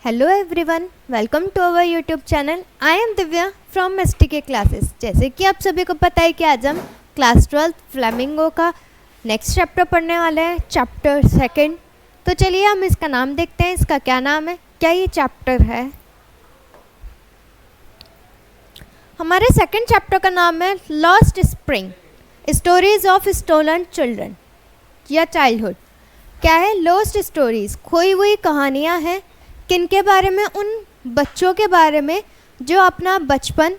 Hello everyone, welcome to our YouTube channel. I am Divya from STK classes. जैसे कि आप सभी को पता है कि आज हम क्लास 12 फ्लेमिंगो का नेक्स्ट चैप्टर पढ़ने वाले हैं, चैप्टर 2। तो चलिए हम इसका नाम देखते हैं, इसका क्या नाम है, क्या ये चैप्टर है। हमारे सेकंड चैप्टर का नाम है lost spring, stories of stolen children या चाइल्डहुड। क्या है? लॉस्ट स्टोरीज, खोई हुई कहानियाँ हैं। किनके बारे में? उन बच्चों के बारे में जो अपना बचपन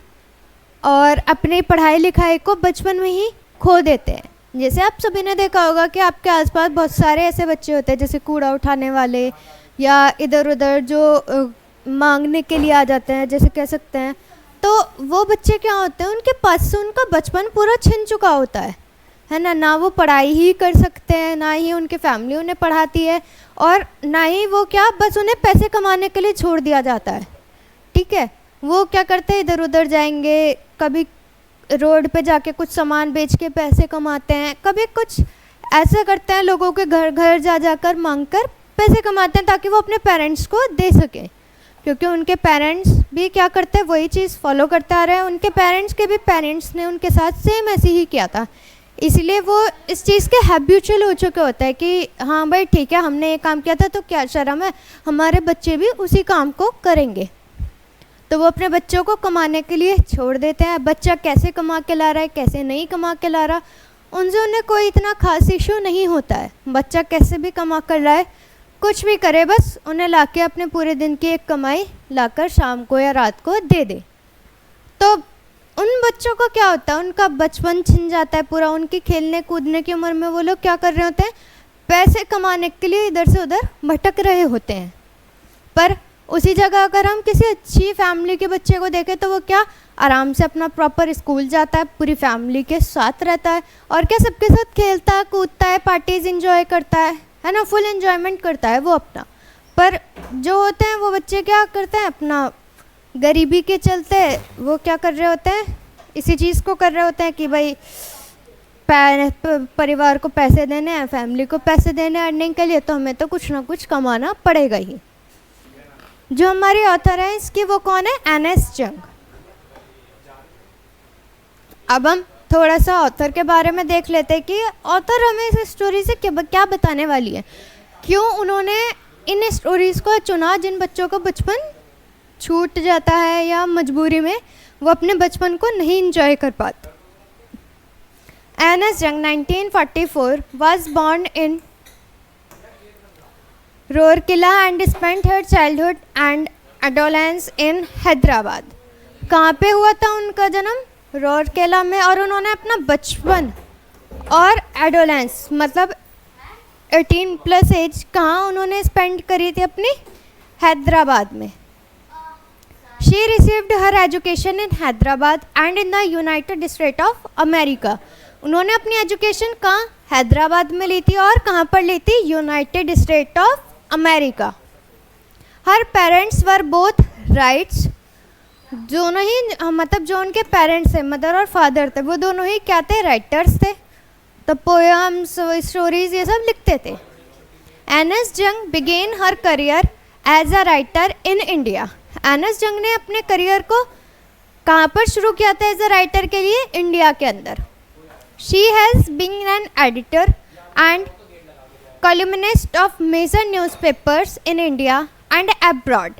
और अपनी पढ़ाई लिखाई को बचपन में ही खो देते हैं। जैसे आप सभी ने देखा होगा कि आपके आसपास बहुत सारे ऐसे बच्चे होते हैं जैसे कूड़ा उठाने वाले या इधर उधर जो मांगने के लिए आ जाते हैं, जैसे कह सकते हैं। तो वो बच्चे क्या होते हैं, उनके पास से उनका बचपन पूरा छिन चुका होता है ना वो पढ़ाई ही कर सकते हैं, ना ही उनकी फैमिली उन्हें पढ़ाती है, और ना ही वो क्या, बस उन्हें पैसे कमाने के लिए छोड़ दिया जाता है। ठीक है, वो क्या करते हैं, इधर उधर जाएंगे, कभी रोड पे जाके कुछ सामान बेच के पैसे कमाते हैं, कभी कुछ ऐसा करते हैं, लोगों के घर घर जा जाकर मांग कर पैसे कमाते हैं ताकि वो अपने पेरेंट्स को दे सकें, क्योंकि उनके पेरेंट्स भी क्या करते हैं, वही चीज़ फॉलो करते आ रहे हैं। उनके पेरेंट्स के भी पेरेंट्स ने उनके साथ सेम ऐसे ही किया था, इसलिए वो इस चीज़ के हैबिचुअल हो चुके होता है कि हाँ भाई ठीक है, हमने ये काम किया था तो क्या शर्म है, हमारे बच्चे भी उसी काम को करेंगे। तो वो अपने बच्चों को कमाने के लिए छोड़ देते हैं। बच्चा कैसे कमा के ला रहा है, कैसे नहीं कमा के ला रहा, उनसे उन्हें कोई इतना खास इशू नहीं होता है। बच्चा कैसे भी कमा कर लाए, कुछ भी करे, बस उन्हें लाके अपने पूरे दिन की एक कमाई लाकर शाम को या रात को दे दे। तो उन बच्चों को क्या होता है, उनका बचपन छिन जाता है पूरा। उनकी खेलने कूदने की उम्र में वो लोग क्या कर रहे होते हैं, पैसे कमाने के लिए इधर से उधर भटक रहे होते हैं। पर उसी जगह अगर हम किसी अच्छी फैमिली के बच्चे को देखें तो वो क्या, आराम से अपना प्रॉपर स्कूल जाता है, पूरी फैमिली के साथ रहता है, और क्या सबके साथ खेलता है कूदता है, पार्टीज इंजॉय करता है ना, फुल एंजॉयमेंट करता है वो अपना। पर जो होते हैं वो बच्चे क्या करते हैं, अपना गरीबी के चलते वो क्या कर रहे होते हैं, इसी चीज़ को कर रहे होते हैं कि भाई परिवार को पैसे देने हैं, फैमिली को पैसे देने हैं अर्निंग के लिए, तो हमें तो कुछ ना कुछ कमाना पड़ेगा ही। जो हमारी ऑथर है इसकी, वो कौन है? एन.एस. जंग। अब हम थोड़ा सा ऑथर के बारे में देख लेते हैं कि ऑथर हमें इस स्टोरी से क्या बताने वाली है, क्यों उन्होंने इन स्टोरीज़ को चुना जिन बच्चों को बचपन छूट जाता है या मजबूरी में वो अपने बचपन को नहीं एंजॉय कर पाते। एन.एस. जंग 1944 was born in Rourkela and spent her childhood and adolescence in Hyderabad। कहाँ पे हुआ था उनका जन्म? रोरकेला में। और उन्होंने अपना बचपन और एडोलेंस मतलब 18+ एज कहाँ उन्होंने स्पेंड करी थी? अपनी हैदराबाद में। She received her education in Hyderabad and in the United States of America। उन्होंने अपनी एजुकेशन कहाँ? हैदराबाद में ली थी, और कहाँ पर ली थी? United state of America. Her parents were both rights, दोनों ही मतलब जो उनके पेरेंट्स थे, मदर और फादर थे, वो दोनों ही क्या थे? राइटर्स थे। तो पोएम्स, स्टोरीज ये सब लिखते थे। Anees. Jung began her career as a writer in India. Anees. Jung ने अपने करियर को कहाँ पर शुरू किया था एज अ राइटर के लिए? इंडिया के अंदर। She has been an editor and columnist of major newspapers in India and abroad.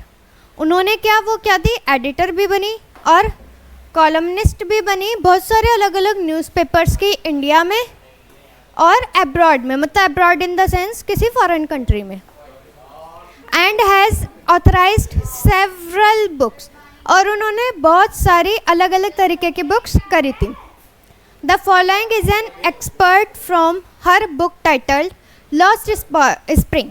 उन्होंने क्या, वो क्या थी? एडिटर भी बनी और कॉलमनिस्ट भी बनी बहुत सारे अलग अलग न्यूज़पेपर्स की, इंडिया में और अब्रॉड में, मतलब अब्रॉड इन द सेंस किसी फॉरेन कंट्री में। And has authorised several books, और उन्होंने बहुत सारी अलग अलग तरीके की बुक्स करी थी। The following is an expert from her book titled lost spring.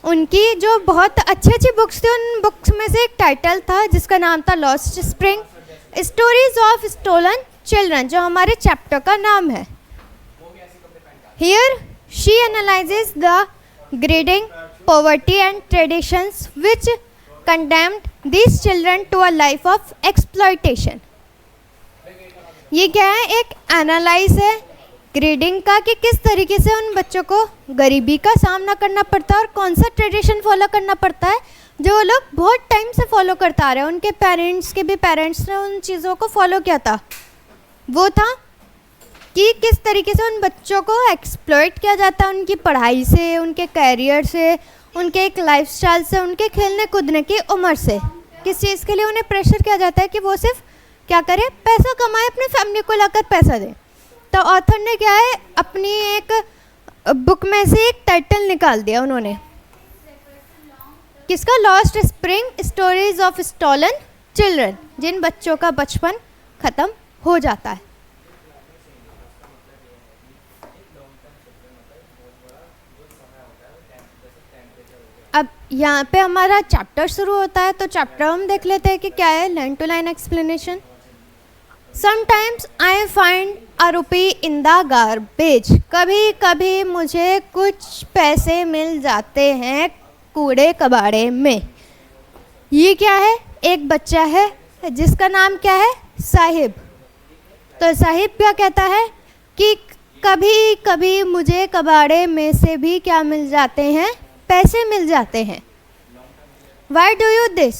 उनकी जो बहुत अच्छी अच्छी बुक्स थी, उन बुक्स में से एक टाइटल था जिसका नाम था lost spring, stories of stolen children, जो हमारे चैप्टर का नाम है। Here she analyses the grinding poverty and traditions which condemned these children to a life of exploitation। ये क्या है? एक एनालाइज है ग्रेडिंग का कि किस तरीके से उन बच्चों को गरीबी का सामना करना पड़ता है और कौन सा ट्रेडिशन फॉलो करना पड़ता है जो वो लोग बहुत टाइम से फॉलो करता आ रहे हैं, उनके पेरेंट्स के भी पेरेंट्स ने उन चीज़ों को फॉलो किया था, वो था कि किस तरीके से उन बच्चों को एक्सप्लॉइट किया जाता है उनकी पढ़ाई से, उनके कैरियर से, उनके एक लाइफस्टाइल से, उनके खेलने कूदने की उम्र से। किस चीज़ के लिए उन्हें प्रेशर किया जाता है कि वो सिर्फ क्या करे, पैसा कमाए, अपनी फैमिली को लाकर पैसा दे। तो ऑथर ने क्या है, अपनी एक बुक में से एक टाइटल निकाल दिया उन्होंने, किसका, lost spring, stories of stolen children, जिन बच्चों का बचपन ख़त्म हो जाता है। अब यहाँ पे हमारा चैप्टर शुरू होता है, तो चैप्टर हम देख लेते हैं कि क्या है। Line to line explanation. Sometimes I find a rupee in the garbage, कभी कभी मुझे कुछ पैसे मिल जाते हैं कूड़े कबाड़े में। ये क्या है, एक बच्चा है जिसका नाम क्या है, साहिब। तो साहिब क्या कहता है कि कभी कभी मुझे कबाड़े में से भी क्या मिल जाते हैं, पैसे मिल जाते हैं। Why do you this?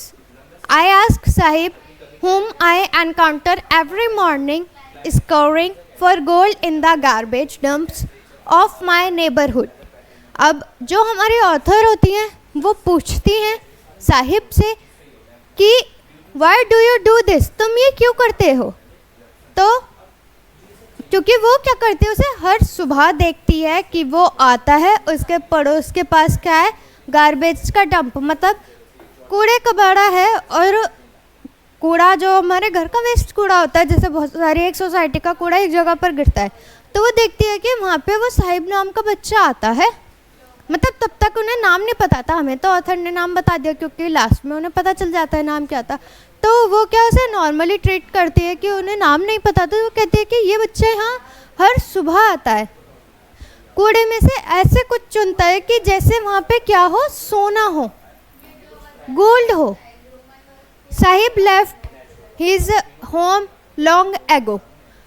I ask Sahib, whom I encounter every morning scouring for gold in the garbage dumps of my neighborhood. अब जो हमारी ऑथर होती हैं वो पूछती हैं साहिब से कि Why do you do this? तुम ये क्यों करते हो? तो क्योंकि वो क्या करती है, उसे हर सुबह देखती है कि वो आता है, उसके पड़ोस के पास क्या है, गार्बेज का डंप, मतलब कूड़े कबाड़ा है। और कूड़ा जो हमारे घर का वेस्ट कूड़ा होता है, जैसे बहुत सारी एक सोसाइटी का कूड़ा एक जगह पर गिरता है, तो वो देखती है कि वहाँ पे वो साहिब नाम का बच्चा आता है। मतलब तब तक उन्हें नाम नहीं पता था, हमें तो ऑथर ने नाम बता दिया क्योंकि लास्ट में उन्हें पता चल जाता है नाम क्या था। तो वो क्या उसे नॉर्मली ट्रीट करती है कि उन्हें नाम नहीं पता, तो वो कहती है कि ये बच्चा यहाँ हर सुबह आता है, कूड़े में से ऐसे कुछ चुनता है कि जैसे वहाँ पे क्या हो, सोना हो, गोल्ड हो। Sahib left his home long ago.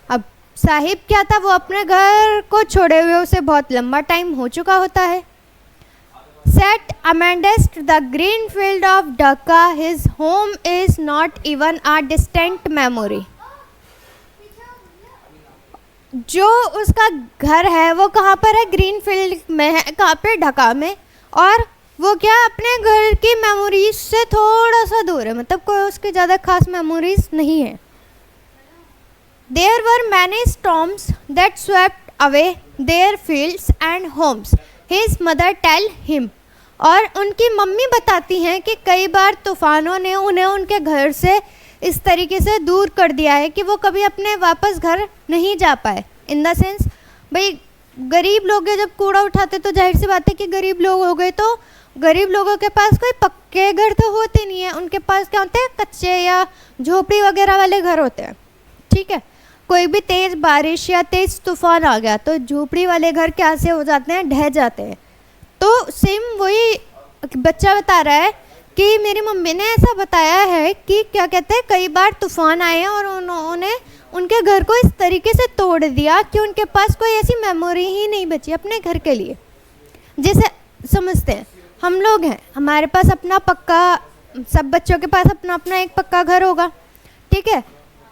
अब साहिब क्या था, वो अपने घर को छोड़े हुए उसे बहुत लंबा टाइम हो चुका होता है। Set amidst the green field of Dhaka, his home is not even a distant memory. जो उसका घर है वो कहाँ पर है, ग्रीन फील्ड में है, कहाँ पे, ढाका में। और वो क्या अपने घर की मेमोरीज से थोड़ा सा दूर है, मतलब कोई उसकी ज़्यादा खास मेमोरीज नहीं है। There were many storms that swept away their fields and homes. His mother tell him. और उनकी मम्मी बताती हैं कि कई बार तूफ़ानों ने उन्हें उनके घर से इस तरीके से दूर कर दिया है कि वो कभी अपने वापस घर नहीं जा पाए। इन द सेंस, भाई गरीब लोग हैं, जब कूड़ा उठाते तो जाहिर सी बात है कि गरीब लोग हो गए, तो गरीब लोगों के पास कोई पक्के घर तो होते नहीं है, उनके पास क्या होते हैं, कच्चे या झोपड़ी वगैरह वाले घर होते हैं। ठीक है, कोई भी तेज़ बारिश या तेज़ तूफ़ान आ गया तो झोपड़ी वाले घर कैसे हो जाते हैं, ढह जाते हैं। तो सेम वही बच्चा बता रहा है कि मेरी मम्मी ने ऐसा बताया है कि क्या कहते हैं, कई बार तूफ़ान आए और उन्होंने उनके घर को इस तरीके से तोड़ दिया कि उनके पास कोई ऐसी मेमोरी ही नहीं बची अपने घर के लिए। जैसे समझते हैं, हम लोग हैं, हमारे पास अपना पक्का, सब बच्चों के पास अपना अपना एक पक्का घर होगा। ठीक है,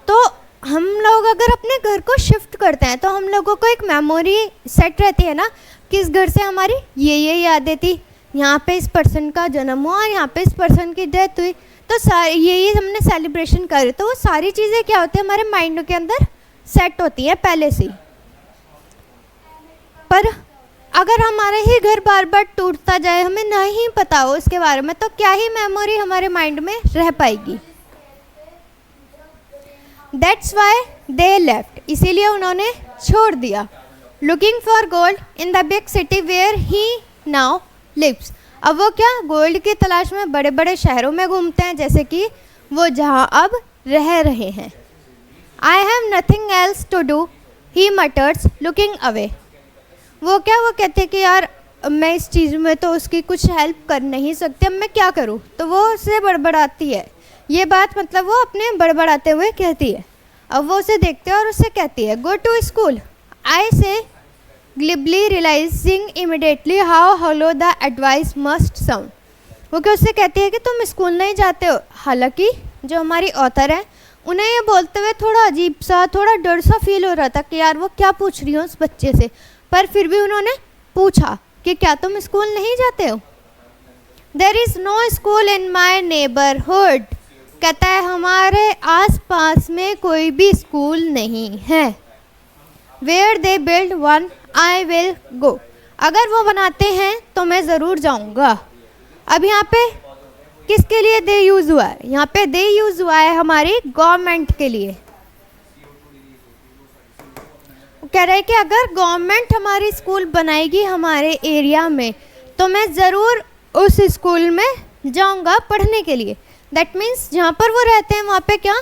तो हम लोग अगर अपने घर को शिफ्ट करते हैं तो हम लोगों को एक मेमोरी सेट रहती है ना, कि इस घर से हमारी ये यादें थी, यहाँ पे इस पर्सन का जन्म हुआ और यहाँ पे इस पर्सन की डेथ हुई, तो सारी ये हमने सेलिब्रेशन करे, तो वो सारी चीज़ें क्या होती है, हमारे माइंड के अंदर सेट होती हैं पहले से। पर अगर हमारा ही घर बार बार टूटता जाए, हमें नहीं पता हो इसके बारे में, तो क्या ही मेमोरी हमारे माइंड में रह पाएगी। That's why they left, इसीलिए उन्होंने छोड़ दिया। Looking for gold in the big city where he now lives. अब वो क्या, गोल्ड की तलाश में बड़े बड़े शहरों में घूमते हैं, जैसे कि वो जहाँ अब रह रहे हैं। I have nothing else to do, he mutters, looking away. वो क्या, वो कहते हैं कि यार मैं इस चीज़ में तो उसकी कुछ हेल्प कर नहीं सकती, अब मैं क्या करूँ। तो वो उससे बड़बड़ाती है, ये बात मतलब वो अपने बड़बड़ाते हुए कहती है। अब वो उसे देखते हैं और उससे कहती है, गो टू स्कूल। आई से glibly, realizing immediately how hollow the advice must sound. वो क्या उससे कहती है कि तुम स्कूल नहीं जाते हो। हालांकि जो हमारी ऑथर है उन्हें ये बोलते हुए थोड़ा अजीब सा, थोड़ा डर सा फील हो रहा था कि यार वो क्या पूछ रही हो उस बच्चे से, पर फिर भी उन्होंने पूछा कि क्या तुम स्कूल नहीं जाते हो। There is no school in my neighbourhood, कहता है हमारे आसपास में कोई भी स्कूल नहीं है। Where they build one I will go, अगर वो बनाते हैं तो मैं ज़रूर जाऊँगा। अब यहाँ पे किसके लिए दे यूज़ हुआ है? यहाँ पे दे यूज़ हुआ है हमारी गवर्नमेंट के लिए। वो कह रहा है कि अगर गवर्नमेंट हमारी स्कूल बनाएगी हमारे एरिया में तो मैं ज़रूर उस स्कूल में जाऊँगा पढ़ने के लिए। दैट मीन्स जहाँ पर वो रहते हैं वहाँ पे क्या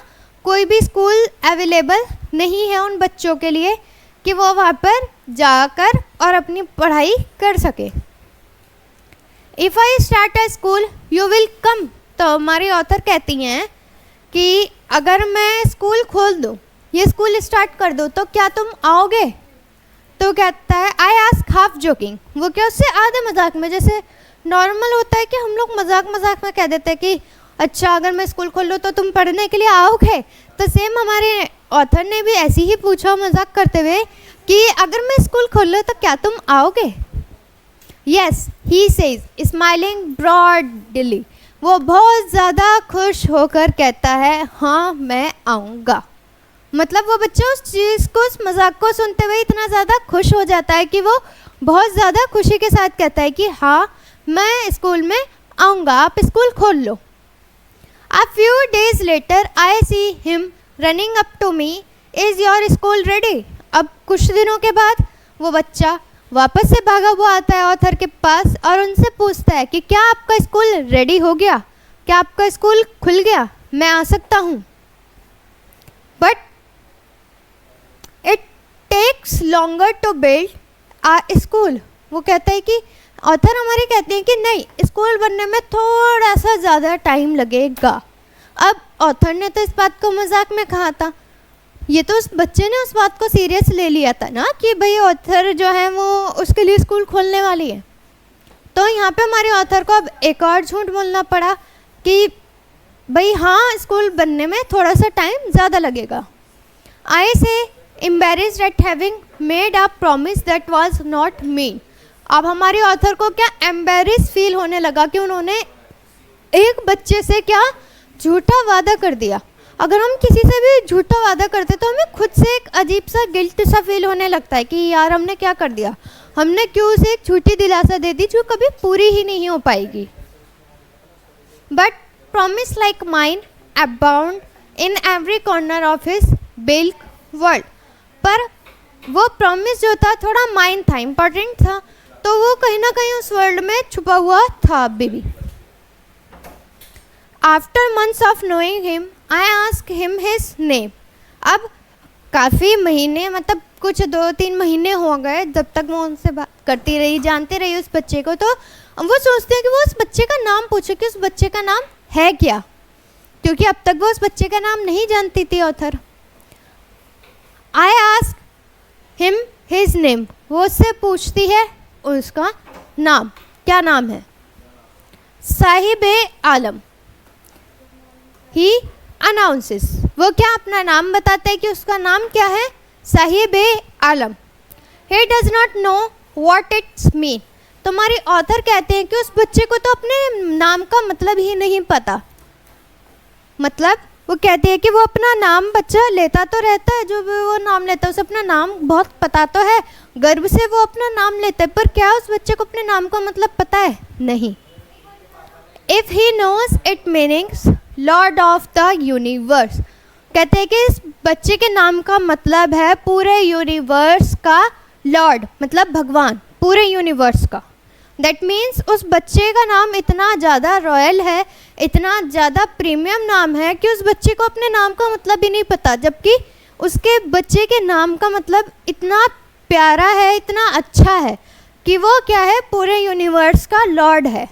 कोई भी स्कूल अवेलेबल नहीं है उन बच्चों के लिए कि वो वहाँ पर जाकर और अपनी पढ़ाई कर सके। If I start a school you will come, तो हमारी ऑथर कहती हैं कि अगर मैं स्कूल खोल दूँ, ये स्कूल स्टार्ट कर दूँ, तो क्या तुम आओगे? तो कहता है आई आस्क हाफ जोकिंग, वो क्या उससे आधे मजाक में, जैसे नॉर्मल होता है कि हम लोग मजाक मजाक में कह देते हैं कि अच्छा अगर मैं स्कूल खोल लूँ तो तुम पढ़ने के लिए आओगे। तो सेम हमारे ऑथर ने भी ऐसे ही पूछा मजाक करते हुए कि अगर मैं स्कूल खोल लूँ तो क्या तुम आओगे? Yes he says smiling broadly, वो बहुत ज़्यादा खुश होकर कहता है हाँ मैं आऊँगा। मतलब वो बच्चा उस चीज़ को, उस मजाक को सुनते हुए इतना ज़्यादा खुश हो जाता है कि वो बहुत ज़्यादा खुशी के साथ कहता है कि हाँ मैं स्कूल में आऊँगा, आप स्कूल खोल लो। A few days later I see him running up to me, is your school ready? अब कुछ दिनों के बाद वो बच्चा वापस से भागा हुआ आता है ऑथर के पास और उनसे पूछता है कि क्या आपका स्कूल रेडी हो गया, क्या आपका स्कूल खुल गया, मैं आ सकता हूँ। But it takes longer to build a school, वो कहता है कि ऑथर हमारे कहते हैं कि नहीं, स्कूल बनने में थोड़ा सा ज़्यादा टाइम लगेगा। अब ऑथर ने तो इस बात को मजाक में कहा था, ये तो उस बच्चे ने उस बात को सीरियस ले लिया था ना कि भाई ऑथर जो है वो उसके लिए स्कूल खोलने वाली है। तो यहाँ पे हमारे ऑथर को अब एक और झूठ बोलना पड़ा कि भाई हाँ स्कूल बनने में थोड़ा सा टाइम ज़्यादा लगेगा। आई से embarrassed eight having made a promise that was not mean. अब हमारे ऑथर को क्या एम्बेरेस फील होने लगा कि उन्होंने एक बच्चे से क्या झूठा वादा कर दिया। अगर हम किसी से भी झूठा वादा करते तो हमें खुद से एक अजीब सा गिल्ट सा फील होने लगता है कि यार हमने क्या कर दिया, हमने क्यों उसे एक झूठी दिलासा दे दी जो कभी पूरी ही नहीं हो पाएगी। But promise like mine abound in every corner of his big world, पर वो प्रॉमिस जो था थोड़ा माइन था, इम्पॉर्टेंट था, तो वो कहीं ना कहीं उस वर्ल्ड में छुपा हुआ था अभी भी। After months of knowing him I ask him his name. अब काफ़ी महीने, मतलब कुछ 2-3 महीने हो गए जब तक वो उनसे बात करती रही, जानते रही उस बच्चे को, तो वो सोचते हैं कि वो उस बच्चे का नाम पूछे कि उस बच्चे का नाम है क्या, क्योंकि अब तक वो उस बच्चे का नाम नहीं जानती थी author. I ask him his name, वो उससे पूछती है उसका नाम, क्या नाम है? साहिब आलम। ही अनाउंसेस, वो क्या अपना नाम बताता है कि उसका नाम क्या है? Saheb Alam. He does not know what it's mean. तो हमारी ऑथर कहते हैं कि उस बच्चे को तो अपने नाम का मतलब ही नहीं पता। मतलब वो कहती है कि वो अपना नाम बच्चा लेता तो रहता है, जो भी वो नाम लेता है उसे अपना नाम बहुत पता तो है, गर्व से वो अपना नाम लेता है, पर क्या उस बच्चे को अपने नाम का मतलब पता है? नहीं। If he knows it meanings lord of the universe, कहते हैं कि इस बच्चे के नाम का मतलब है पूरे यूनिवर्स का लॉर्ड, मतलब भगवान, पूरे यूनिवर्स का। दैट मीन्स उस बच्चे का नाम इतना ज़्यादा रॉयल है, इतना ज़्यादा प्रीमियम नाम है कि उस बच्चे को अपने नाम का मतलब भी नहीं पता, जबकि उसके बच्चे के नाम का मतलब इतना प्यारा है, इतना अच्छा है कि वो क्या है, पूरे यूनिवर्स का लॉर्ड है।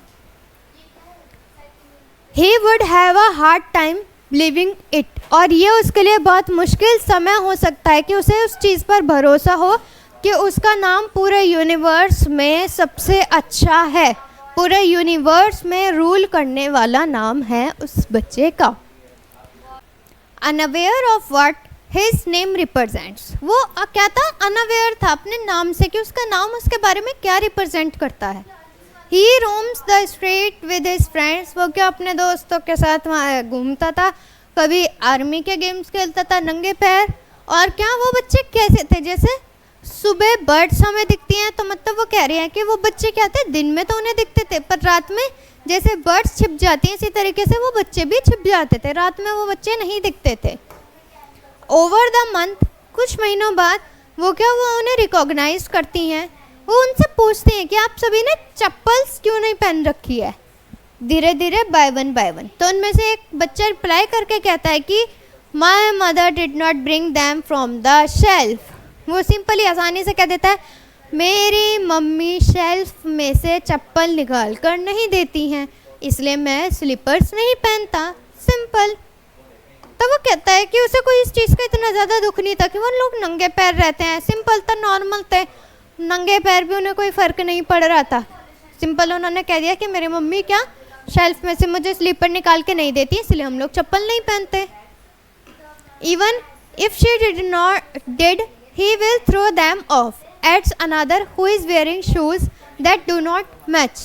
He would have a hard time living it, और ये उसके लिए बहुत मुश्किल समय हो सकता है कि उसे उस चीज़ पर भरोसा हो कि उसका नाम पूरे यूनिवर्स में सबसे अच्छा है, पूरे यूनिवर्स में रूल करने वाला नाम है उस बच्चे का। Unaware of what his name represents, वो क्या था, अनअवेयर था अपने नाम से कि उसका नाम उसके बारे में क्या रिप्रेजेंट करता है। He roams the street with his friends, वो क्या अपने दोस्तों के साथ वहाँ घूमता था, कभी आर्मी के गेम्स खेलता था नंगे पैर। और क्या वो बच्चे कैसे थे, जैसे सुबह बर्ड्स हमें दिखती हैं तो मतलब वो कह रहे हैं कि वो बच्चे क्या थे, दिन में तो उन्हें दिखते थे पर रात में जैसे बर्ड्स छिप जाती हैं इसी तरीके से वो बच्चे भी छिप जाते थे, रात में वो बच्चे नहीं दिखते थे। ओवर द मंथ, कुछ महीनों बाद वो उन्हें रिकॉग्नाइज करती हैं। वो उनसे पूछती हैं कि आप सभी ने चप्पल्स क्यों नहीं पहन रखी है। धीरे धीरे बाय वन तो उनमें से एक बच्चा रिप्लाई करके कहता है कि my mother did not bring them from the shelf. वो सिंपली आसानी से कह देता है मेरी मम्मी शेल्फ में से चप्पल निकाल कर नहीं देती हैं, इसलिए मैं स्लीपर्स नहीं पहनता, सिंपल। तो वो कहता है कि उसे कोई इस चीज़ का इतना ज़्यादा दुख नहीं था कि वो लोग नंगे पैर रहते हैं, सिंपल था, नॉर्मल थे, नंगे पैर भी उन्हें कोई फ़र्क नहीं पड़ रहा था। सिंपल उन्होंने कह दिया कि मेरी मम्मी क्या शेल्फ में से मुझे स्लीपर निकाल के नहीं देती, इसलिए हम लोग चप्पल नहीं पहनते। Even if she did he will throw them off, adds another who is wearing shoes that do not match।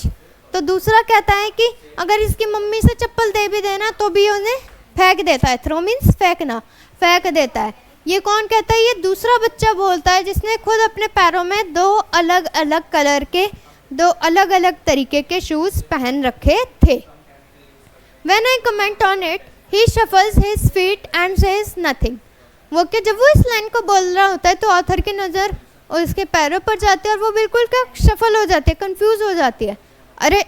तो दूसरा कहता है कि अगर इसकी मम्मी से चप्पल दे भी देना तो भी उन्हें फेंक देता है, थ्रो मीन्स फेंकना, फेंक देता है। ये कौन कहता है, ये दूसरा बच्चा बोलता है जिसने खुद अपने पैरों में दो अलग अलग कलर के, दो अलग अलग तरीके के शूज़ पहन रखे थे। When I comment on it, he shuffles his feet and says nothing। वो कि जब वो इस लाइन को बोल रहा होता है तो ऑथर की नज़र और उसके पैरों पर जाती है और वो बिल्कुल क्या शफल हो जाती है, कंफ्यूज हो जाती है। अरे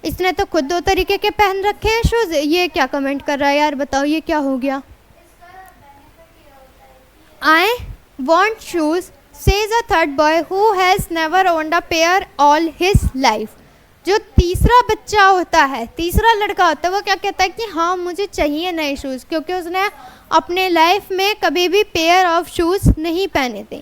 इसने तो खुद दो तरीके के पहन रखे हैं शूज़, ये क्या कमेंट कर रहा है यार, बताओ ये क्या हो गया। I want shoes says a third boy who has never owned a pair all his life. जो तीसरा बच्चा होता है, तीसरा लड़का होता है, वो क्या कहता है कि हाँ मुझे चाहिए नए शूज़, क्योंकि उसने अपने लाइफ में कभी भी पेयर ऑफ शूज़ नहीं पहने थे।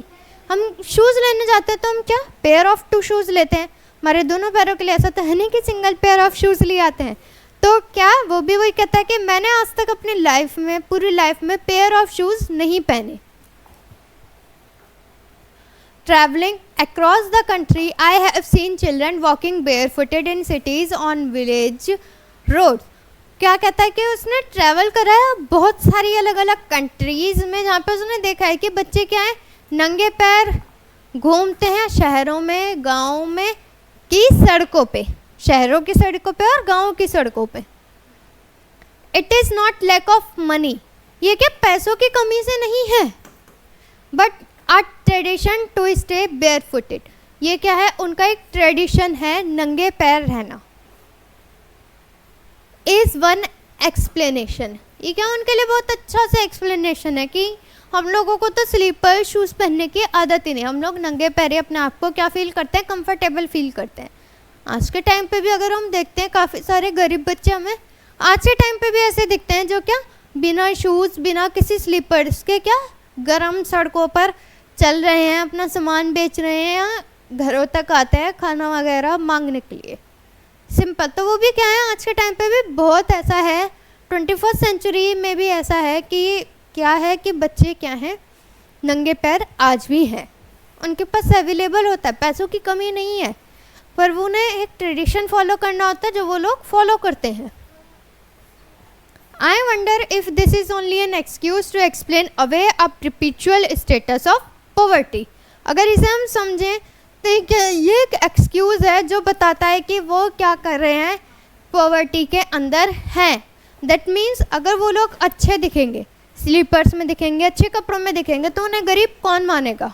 हम शूज़ लेने जाते हैं तो हम क्या पेयर ऑफ 2 शूज़ लेते हैं, हमारे दोनों पैरों के लिए, ऐसा तो है नहीं कि सिंगल पेयर ऑफ शूज़ ले आते हैं। तो क्या वो भी वही कहता है कि मैंने आज तक अपनी लाइफ में, पूरी लाइफ में पेयर ऑफ शूज़ नहीं पहने। Traveling across the country, I have seen children walking barefooted in cities on village roads। क्या कहता है कि उसने ट्रैवल करा है बहुत सारी अलग अलग कंट्रीज़ में, जहाँ पे उसने देखा है कि बच्चे क्या है नंगे पैर घूमते हैं शहरों में, गाँव में की सड़कों पे, शहरों की सड़कों पे और गाँव की सड़कों पे। It is not lack of money, ये क्या पैसों की कमी से नहीं है, but a tradition to stay barefooted. ये क्या है, उनका एक ट्रेडिशन है नंगे पैर रहना। इज़ वन एक्सप्लेनेशन, ये क्या उनके लिए बहुत अच्छा सा एक्सप्लेनेशन है कि हम लोगों को तो स्लीपर शूज़ पहनने की आदत ही नहीं, हम लोग नंगे पैर अपने आप को क्या फील करते हैं, कंफर्टेबल फील करते हैं। आज के टाइम पे भी अगर हम देखते हैं काफ़ी सारे गरीब बच्चे हमें आज के टाइम पे भी ऐसे दिखते हैं जो क्या बिना शूज़, बिना किसी स्लीपर्स के क्या गर्म सड़कों पर चल रहे हैं, अपना सामान बेच रहे हैं या घरों तक आते हैं खाना वगैरह मांगने के लिए, सिंपल। तो वो भी क्या है आज के टाइम पे भी बहुत ऐसा है, 21st सेंचुरी में भी ऐसा है कि क्या है कि बच्चे क्या हैं नंगे पैर आज भी हैं, उनके पास अवेलेबल होता है, पैसों की कमी नहीं है, पर वो उन्हें एक ट्रेडिशन फॉलो करना होता है जो वो लोग फॉलो करते हैं। I wonder if this is only an excuse to explain away a perpetual status of poverty। अगर इसे हम समझें तो ये एक एक्सक्यूज़ है जो बताता है कि वो क्या कर रहे हैं, पॉवर्टी के अंदर हैं। दैट मीन्स अगर वो लोग अच्छे दिखेंगे, स्लीपर्स में दिखेंगे, अच्छे कपड़ों में दिखेंगे, तो उन्हें गरीब कौन मानेगा,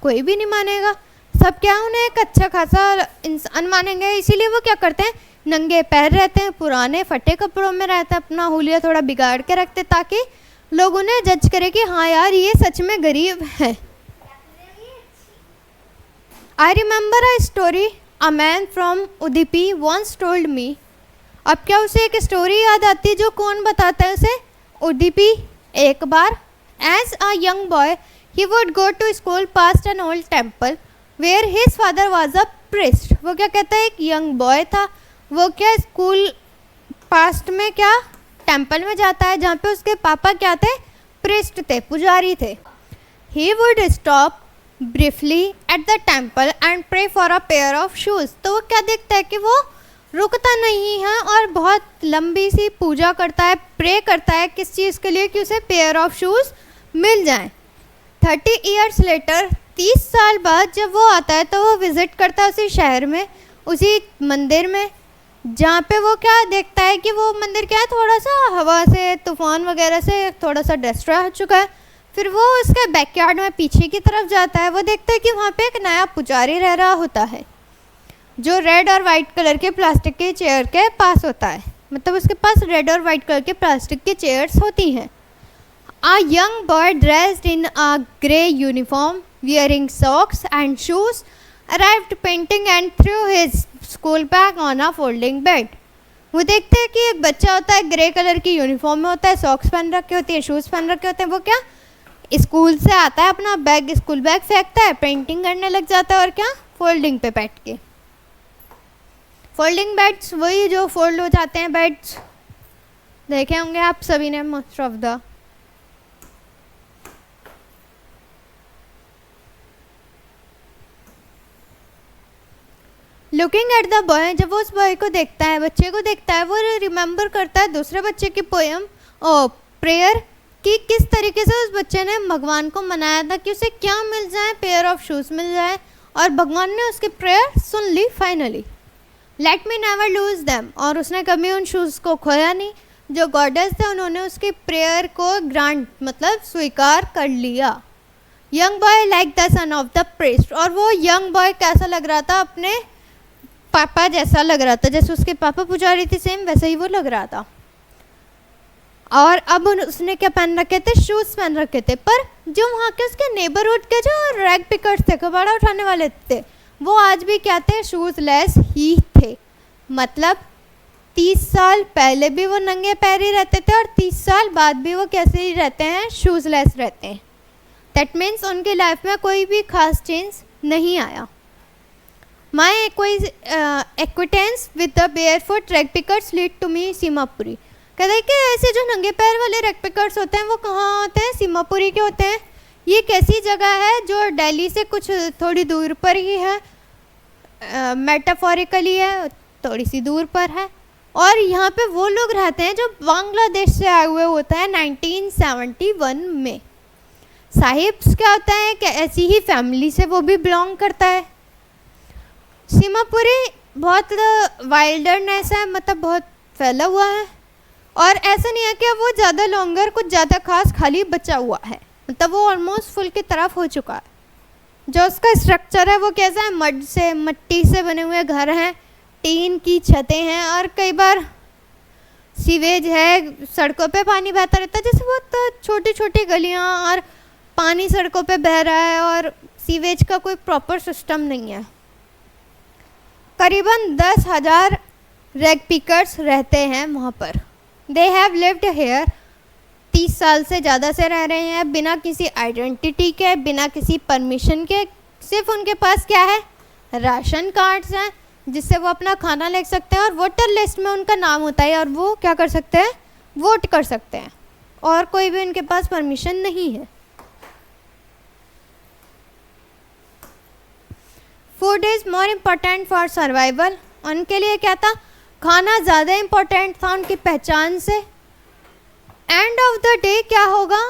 कोई भी नहीं मानेगा। सब क्या उन्हें एक अच्छा खासा इंसान मानेंगे, इसीलिए वो क्या करते हैं नंगे पैर रहते हैं, पुराने फटे कपड़ों में रहते हैं, अपना हुलिया थोड़ा बिगाड़ के रखते ताकि लोग उन्हें जज करें कि हाँ यार ये सच में गरीब है। I remember a story a man from Udupi once told me. अब क्या उसे एक स्टोरी याद आती है जो कौन बताता है उसे, उदुपी। एक बार as a young boy he would go to school past an old temple where his father was a priest. वो क्या कहता है, एक यंग बॉय था, वो क्या स्कूल पास्ट में क्या टेम्पल में जाता है जहाँ पे उसके पापा क्या थे, प्रिस्ट थे, पुजारी थे. He would stop briefly at the temple and pray for a pair of shoes. तो वो क्या देखता है कि वो रुकता नहीं है और बहुत लंबी सी पूजा करता है, प्रे करता है किस चीज़ के लिए, कि उसे पेयर ऑफ शूज़ मिल जाएं. 30 years later, 30 साल बाद जब वो आता है तो वो विज़िट करता है उसी शहर में, उसी मंदिर में, जहाँ पे वो क्या देखता है कि वो मंदिर क्या है, थोड़ा सा हवा से, तूफान वगैरह से थोड़ा सा डिस्ट्रॉय हो चुका है. फिर वो उसके बैकयार्ड में पीछे की तरफ जाता है. वो देखता है कि वहाँ पे एक नया पुजारी रह रहा होता है जो रेड और वाइट कलर के प्लास्टिक के चेयर के पास होता है. मतलब उसके पास रेड और वाइट कलर के प्लास्टिक की चेयर्स होती हैं. A young boy dressed in a grey uniform, wearing socks and shoes, arrived painting and threw his school bag on a folding bed. वो देखते हैं कि एक बच्चा होता है, ग्रे कलर की यूनिफॉर्म में होता है, सॉक्स पहन रखे होती है, शूज़ पहन रखे होते हैं. वो क्या स्कूल से आता है, अपना बैग, स्कूल बैग फेंकता है, पेंटिंग करने लग जाता है और क्या फोल्डिंग पे बैठ के. फोल्डिंग बेड्स वही जो फोल्ड हो जाते हैं बेड्स, देखे होंगे आप सभी ने most of the. Looking at the boy, जब वो उस बॉय को देखता है, बच्चे को देखता है, वो रिमेंबर करता है दूसरे बच्चे की पोयम और प्रेयर कि किस तरीके से उस बच्चे ने भगवान को मनाया था कि उसे क्या मिल जाए, पेयर ऑफ शूज़ मिल जाए, और भगवान ने उसकी प्रेयर सुन ली finally. Let me never lose them, और उसने कभी उन शूज़ को खोया नहीं. जो गॉडेस थे उन्होंने उसकी प्रेयर को ग्रांट मतलब स्वीकार कर लिया. Young boy like the son of the priest, और वो यंग बॉय कैसा लग रहा था, अपने पापा जैसा लग रहा था, जैसे उसके पापा पुजारी थे सेम वैसे ही वो लग रहा था. और अब उसने क्या पहन रखे थे, शूज़ पहन रखे थे. पर जो वहाँ के उसके नेबरहुड के जो रैग पिकर्स थे, कबाड़ा उठाने वाले थे, वो आज भी क्या थे, शूज़ लेस ही थे. मतलब 30 साल पहले भी वो नंगे पैर ही रहते थे और 30 साल बाद भी वो कैसे ही रहते हैं, शूज़ लेस रहते हैं. दैट मीन्स उनकी लाइफ में कोई भी खास चेंज नहीं आया. My acquaintance with the barefoot rag pickers lead to me Seemapuri. कहते हैं कि ऐसे जो नंगे पैर वाले रैग पिकर्स होते हैं वो कहाँ होते हैं, सीमापुरी के होते हैं. ये एक ऐसी जगह है जो दिल्ली से कुछ थोड़ी दूर पर ही है, मेटाफोरिकली है, थोड़ी सी दूर पर है. और यहाँ पे वो लोग रहते हैं जो बांग्लादेश से आए हुए होते हैं 1971 में. साहिब्स क्या होता है कि ऐसी ही फैमिली से वो भी बिलोंग करता है. सीमापुरी बहुत वाइल्डरनेस है, मतलब बहुत फैला हुआ है, और ऐसा नहीं है कि वो ज़्यादा लॉन्गर कुछ ज़्यादा खास खाली बचा हुआ है, मतलब वो ऑलमोस्ट फुल की तरफ हो चुका है. जो उसका स्ट्रक्चर है वो कैसा है, मड से, मिट्टी से बने हुए घर हैं, टीन की छतें हैं, और कई बार सीवेज है, सड़कों पे पानी बहता रहता है, जैसे बहुत छोटी छोटी गलियां और पानी सड़कों पे बह रहा है और सीवेज का कोई प्रॉपर सिस्टम नहीं है. करीबन 10,000 रैग पिकर्स रहते हैं वहाँ पर. दे हैव लिव्ड हेयर, 30 साल से ज़्यादा से रह रहे हैं बिना किसी आइडेंटिटी के, बिना किसी परमिशन के. सिर्फ उनके पास क्या है, राशन कार्ड्स हैं जिससे वो अपना खाना ले सकते हैं, और वोटर लिस्ट में उनका नाम होता है और वो क्या कर सकते हैं, वोट कर सकते हैं, और कोई भी उनके पास परमिशन नहीं है. Food is more important for survival. उनके लिए क्या था, खाना ज़्यादा इम्पोर्टेंट था उनकी पहचान से. एंड ऑफ द डे क्या होगा,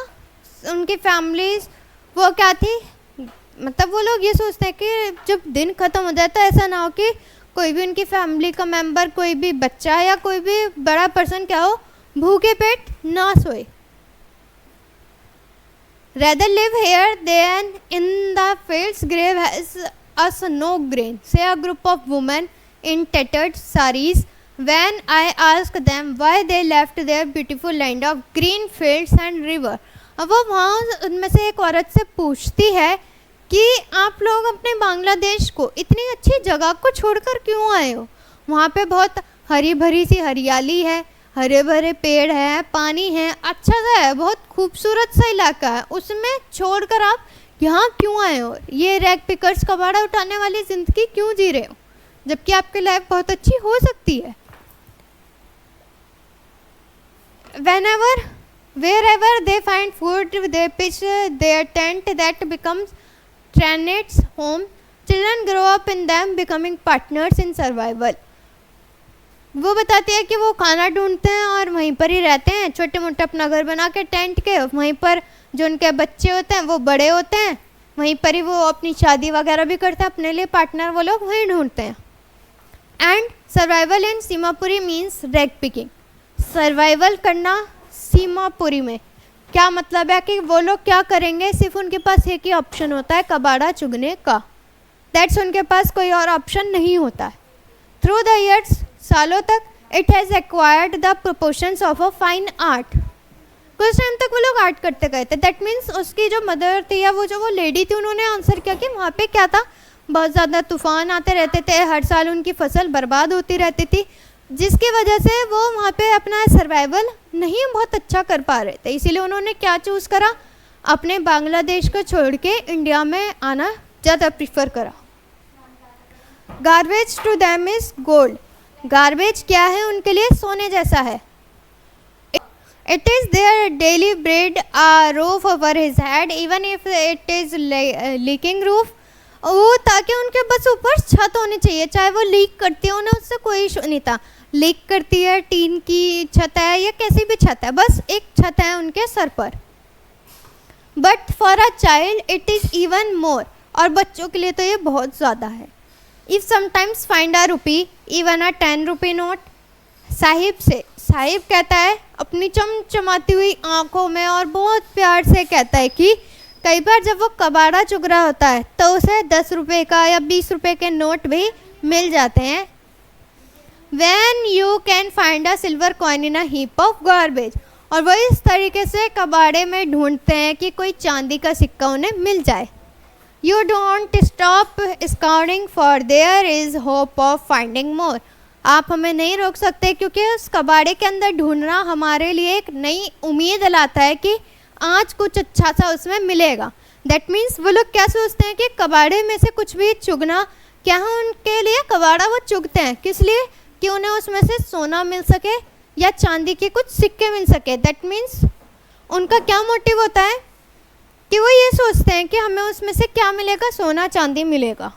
उनकी फैमिलीज वो क्या थी, मतलब वो लोग ये सोचते हैं कि जब दिन ख़त्म हो जाए तो ऐसा ना हो कि कोई भी उनकी फैमिली का मेंबर, कोई भी बच्चा या कोई भी बड़ा पर्सन क्या हो, भूखे पेट ना सोए. Rather live here than in the fields grave has us no grain, say a group of women in tattered saris when I ask them why they left their beautiful land of green fields and river. अब वो वहाँ उनमें से एक औरत से पूछती है कि आप लोग अपने बांग्लादेश को, इतनी अच्छी जगह को छोड़कर क्यों आए हो, वहाँ पे बहुत हरी भरी सी हरियाली है, हरे भरे पेड़ हैं, पानी है, अच्छा सा है, बहुत खूबसूरत सा इलाका है, उसमें छोड़कर आप यहाँ क्यों आए हो, ये रैग पिकर्स कबाड़ा उठाने वाली ज़िंदगी क्यों जी रहे हो, जबकि आपकी लाइफ बहुत अच्छी हो सकती है। Wherever they find food, they pitch their tent that becomes Tranet's home. Children grow up in them, becoming partners in survival. वो बताती है कि वो खाना ढूंढते हैं और वहीं पर ही रहते हैं, छोटे मोटे अपना घर बना के टेंट के, वहीं पर जो उनके बच्चे होते हैं वो बड़े होते हैं, वहीं पर ही वो अपनी शादी वगैरह भी करते हैं, अपने लिए पार्टनर वो लोग वहीं ढूंढते हैं। And survival in Seemapuri means rag picking. Survival करना सीमापुरी में क्या मतलब है कि वो लोग क्या करेंगे, सिर्फ उनके पास एक ही ऑप्शन होता है, कबाड़ा चुगने का। दैट्स उनके पास कोई और ऑप्शन नहीं होता है। थ्रू द ईयर्स, सालों तक, it has acquired the proportions of a fine art. कुछ टाइम तक वो लोग आर्ट करते गए थे। दैट मीन्स उसकी जो मदर थी या वो लेडी थी, उन्होंने आंसर किया कि वहाँ पे क्या था, बहुत ज़्यादा तूफान आते रहते थे, हर साल उनकी फसल बर्बाद होती रहती थी, जिसकी वजह से वो वहाँ पे अपना सर्वाइवल नहीं बहुत अच्छा कर पा रहे थे। इसीलिए उन्होंने क्या चूज़ करा, अपने बांग्लादेश को छोड़ के इंडिया में आना ज़्यादा प्रीफर करा। Garbage to them is gold. Garbage क्या है उनके लिए, सोने जैसा है। It is their daily bread, a roof over his head, even if it is leaking roof. वो ताकि उनके बस ऊपर छत होनी चाहिए, चाहे वो लीक करती है, उन्हें उससे कोई इशू नहीं था। लीक करती है, टीन की छत है या कैसी भी छत है, बस एक छत है उनके सर पर। But for a child it is even more. और बच्चों के लिए तो ये बहुत ज़्यादा है। If sometimes find a rupee, even a 10 rupee note. Sahib से, साहिब कहता है अपनी चमचमाती हुई आंखों में और बहुत प्यार से कहता है कि कई बार जब वो कबाड़ा चुग रहा होता है तो उसे 10 रुपये का या 20 रुपये के नोट भी मिल जाते हैं। When you can find a silver coin in a heap of garbage। और वो इस तरीके से कबाड़े में ढूंढते हैं कि कोई चांदी का सिक्का उन्हें मिल जाए। You don't stop scouring for there is hope of finding more। आप हमें नहीं रोक सकते क्योंकि उस कबाड़े के अंदर ढूंढना हमारे लिए एक नई उम्मीद लाता है कि आज कुछ अच्छा सा उसमें मिलेगा। दैट मीन्स वो लोग क्या सोचते हैं कि कबाड़े में से कुछ भी चुगना क्या है उनके लिए, कबाड़ा वो चुगते हैं किस लिए, कि उन्हें उसमें से सोना मिल सके या चांदी के कुछ सिक्के मिल सके। दैट मीन्स उनका क्या मोटिव होता है कि वो ये सोचते हैं कि हमें उसमें से क्या मिलेगा, सोना चांदी मिलेगा।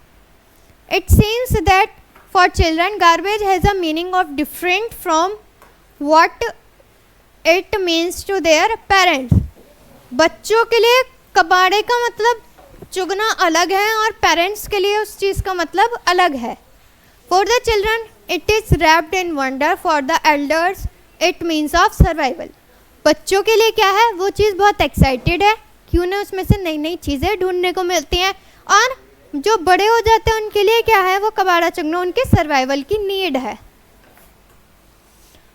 It seems that for children garbage has a meaning of different from what it means to their parents. बच्चों के लिए कबाड़े का मतलब चुगना अलग है और पेरेंट्स के लिए उस चीज़ का मतलब अलग है। For the children it is wrapped in wonder, for the elders it means of survival. बच्चों के लिए क्या है, वो चीज़ बहुत एक्साइटेड है कि उन्हें उसमें से नई नई चीज़ें ढूंढने को मिलती हैं, और जो बड़े हो जाते हैं उनके लिए क्या है, वो कबाड़ा चुगना उनके सर्वाइवल की नीड है।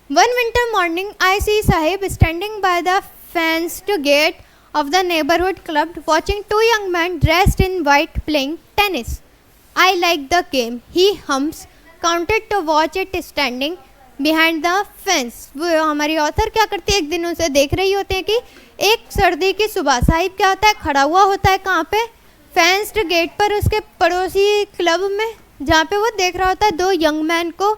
One winter morning I see Saheb standing by the fenced gate of the neighborhood club watching two young men dressed in white playing tennis. I like the game, he hums, counted to watch it standing behind the fence। वो हमारी author क्या करती है, एक दिन उसे देख रही होती है कि एक सर्दी की सुबह साहिब क्या होता है, खड़ा हुआ होता है कहाँ पे, फेंस्ड गेट पर उसके पड़ोसी क्लब में, जहाँ पे वो देख रहा होता है दो यंग मैन को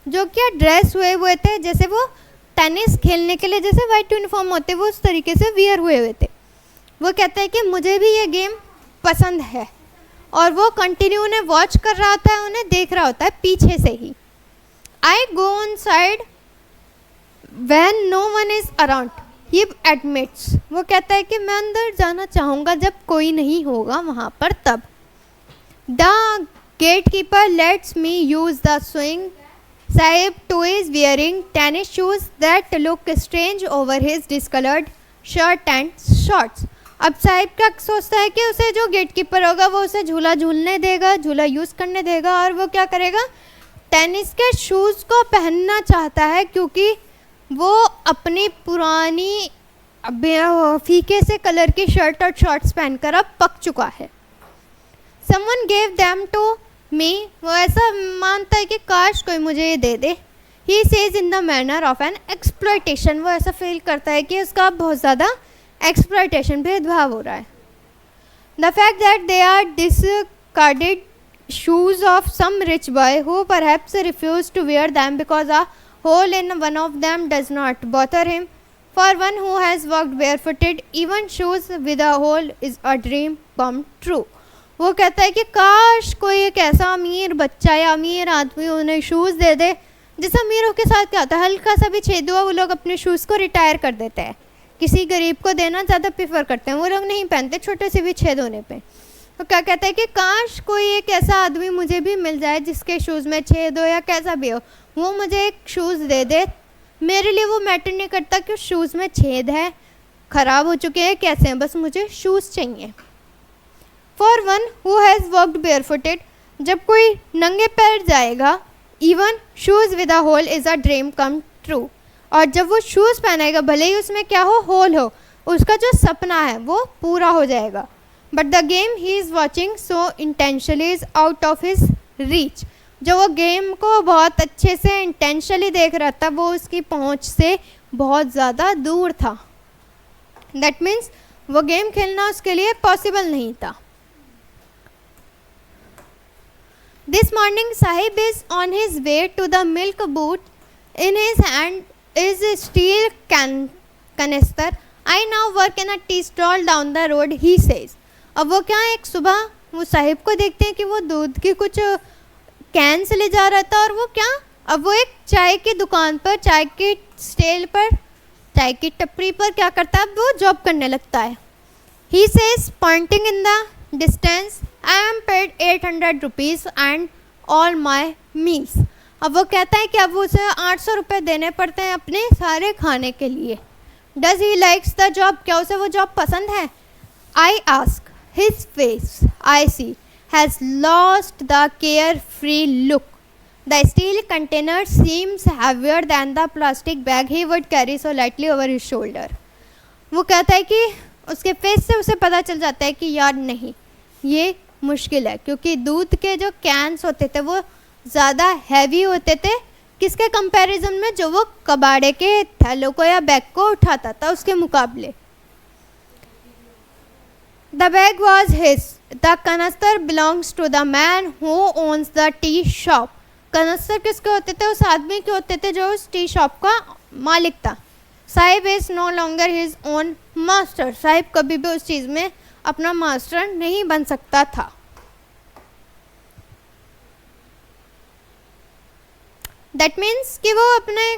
जो क्या ड्रेस हुए थे, जैसे वो टेनिस खेलने के लिए जैसे वाइट यूनिफॉर्म होते वो उस तरीके से वियर हुए थे। वो कहता है कि मुझे भी ये गेम पसंद है, और वो कंटिन्यू उन्हें वॉच कर रहा होता है, उन्हें देख रहा होता है पीछे से ही। I go on side when no one is around, he admits. वो कहता है कि मैं अंदर जाना चाहूँगा जब कोई नहीं होगा वहाँ पर तब। The gate keeper lets me use the swing. Sahib too is wearing tennis shoes that look strange over his discolored shirt and shorts। अब साहिब क्या सोचता है कि उसे जो गेट कीपर होगा वो उसे झूला झूलने देगा, झूला यूज़ करने देगा, और वो क्या करेगा, टेनिस के शूज़ को पहनना चाहता है क्योंकि वो अपनी पुरानी फीके से कलर की शर्ट और शॉर्ट्स पहनकर अब पक चुका है। Someone gave them to me। वो ऐसा मानता है कि काश कोई मुझे ये दे दे। He says in the manner of an exploitation। वो ऐसा फील करता है कि उसका बहुत ज़्यादा एक्सप्लॉयटेशन, भेदभाव हो रहा है। The fact that they are discarded shoes of some rich boy who perhaps refused to wear them because a hole in one of them does not bother him. For one who has walked barefooted, even shoes with a hole is a dream come true. वो कहता है कि काश कोई एक ऐसा अमीर बच्चा या अमीर आदमी उन्हें शूज़ दे दे। जिस अमीरों के साथ क्या होता है, हल्का सा भी छेद हुआ वो लोग अपने शूज़ को रिटायर कर देते हैं, किसी गरीब को देना ज़्यादा प्रेफर करते हैं, वो लोग नहीं पहनते छोटे से भी छेद होने पे। तो क्या कहता है कि काश कोई एक ऐसा आदमी मुझे भी मिल जाए जिसके शूज़ में छेद हो या कैसा भी हो, वो मुझे एक शूज़ दे दे। मेरे लिए वो मैटर नहीं करता कि शूज़ में छेद है, ख़राब हो चुके हैं, कैसे हैं, बस मुझे शूज़ चाहिए। For one who has walked barefooted, जब कोई नंगे पैर जाएगा, even shoes with a hole is a dream come true, और जब वो शूज़ पहनेगा भले ही उसमें क्या हो, होल हो, उसका जो सपना है वो पूरा हो जाएगा। But the game he is watching so intentionally is out of his reach, जो वो गेम को बहुत अच्छे से इंटेंशनली देख रहा था वो उसकी पहुंच से बहुत ज़्यादा दूर था। दैट मीन्स वो गेम खेलना उसके लिए पॉसिबल नहीं था। This morning Saheb is on his way to the milk booth, in his hand is steel canister. I now work in a tea stall down the road, he says. अब वो क्या, एक सुबह वो साहिब को देखते हैं कि वो दूध की कुछ कैन से ले जा रहा था, और वो क्या, अब वो एक चाय की दुकान पर, चाय की स्टेल पर, चाय की टपरी पर क्या करता है, अब वो जॉब करने लगता है। He says pointing in the distance, I am paid 800 rupees and all my meals. अब वो कहता है कि अब उसे 800 रुपये देने पड़ते हैं अपने सारे खाने के लिए। Does he likes the job, क्या उसे वो जॉब पसंद है? I ask, his face I see has lost the carefree look. The steel container seems heavier than the plastic bag he would carry so lightly over his shoulder. वो कहता है कि उसके फेस से उसे पता चल जाता है कि यार नहीं, ये मुश्किल है, क्योंकि दूध के जो कैंस होते थे वो ज़्यादा हैवी होते थे किसके कंपैरिजन में, जो वो कबाड़े के थैलों को या बैग को उठाता था उसके मुकाबले। The bag was his. The canister belongs to the man who owns the tea shop. कनस्तर किसके होते थे? उस आदमी के होते थे जो उस टी शॉप का मालिक था। Saheb is no longer his own master, Saheb कभी भी उस चीज़ में अपना मास्टर नहीं बन सकता था। दैट मीन्स कि वो अपने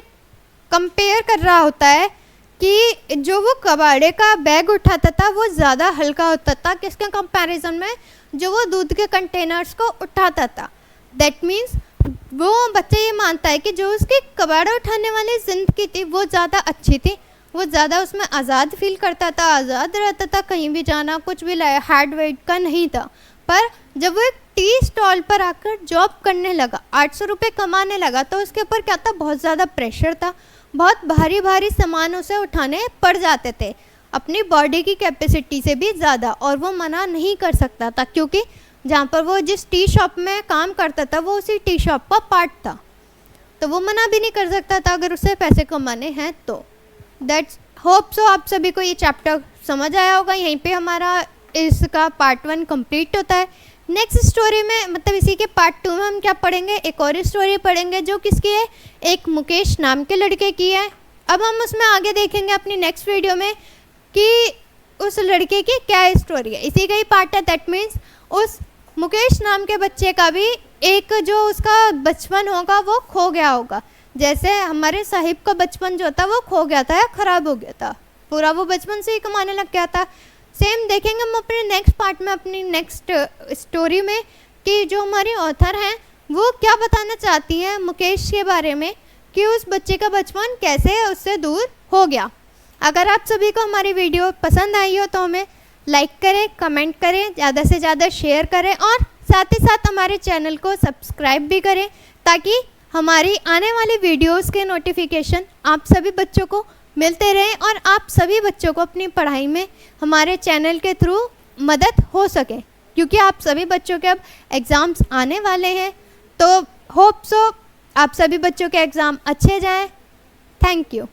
कंपेयर कर रहा होता है कि जो वो कबाड़े का बैग उठाता था वो ज़्यादा हल्का होता था किसके कंपैरिजन में, जो वो दूध के कंटेनर्स को उठाता था। दैट मीन्स वो बच्चा ये मानता है कि जो उसकी कबाड़ा उठाने वाली ज़िंदगी थी वो ज़्यादा अच्छी थी, वो ज़्यादा उसमें आज़ाद फील करता था, आज़ाद रहता था, कहीं भी जाना कुछ भी हार्ड वेट का नहीं था। पर जब वो एक टी स्टॉल पर आकर जॉब करने लगा, 800 रुपये कमाने लगा, तो उसके ऊपर क्या था, बहुत ज़्यादा प्रेशर था, बहुत भारी भारी सामान उसे उठाने पड़ जाते थे, अपनी बॉडी की कैपेसिटी से भी ज़्यादा, और वो मना नहीं कर सकता था क्योंकि जहाँ पर वो जिस टी शॉप में काम करता था वो उसी टी शॉप का पार्ट था, तो वो मना भी नहीं कर सकता था अगर उसे पैसे कमाने हैं तो। दैट्स होप सो आप सभी को ये चैप्टर समझ आया होगा। यहीं पे हमारा इसका पार्ट 1 कंप्लीट होता है। नेक्स्ट स्टोरी में, मतलब इसी के पार्ट 2 में हम क्या पढ़ेंगे, एक और स्टोरी पढ़ेंगे जो किसकी है, एक मुकेश नाम के लड़के की है। अब हम उसमें आगे देखेंगे अपनी नेक्स्ट वीडियो में कि उस लड़के की क्या स्टोरी है, इसी का ही पार्ट है। दैट मीन्स उस मुकेश नाम के बच्चे का भी एक जो उसका बचपन होगा वो खो गया होगा, जैसे हमारे साहिब का बचपन जो था वो खो गया था या ख़राब हो गया था, पूरा वो बचपन से ही कमाने लग गया था। सेम देखेंगे हम अपने नेक्स्ट पार्ट में, अपनी नेक्स्ट स्टोरी में, कि जो हमारी ऑथर हैं वो क्या बताना चाहती हैं मुकेश के बारे में, कि उस बच्चे का बचपन कैसे उससे दूर हो गया। अगर आप सभी को हमारी वीडियो पसंद आई हो तो हमें लाइक करें, कमेंट करें, ज़्यादा से ज़्यादा शेयर करें, और साथ ही साथ हमारे चैनल को सब्सक्राइब भी करें ताकि हमारी आने वाली वीडियोस के नोटिफिकेशन आप सभी बच्चों को मिलते रहें और आप सभी बच्चों को अपनी पढ़ाई में हमारे चैनल के थ्रू मदद हो सके, क्योंकि आप सभी बच्चों के अब एग्ज़ाम्स आने वाले हैं। तो होप सो आप सभी बच्चों के एग्ज़ाम अच्छे जाएं। Thank you.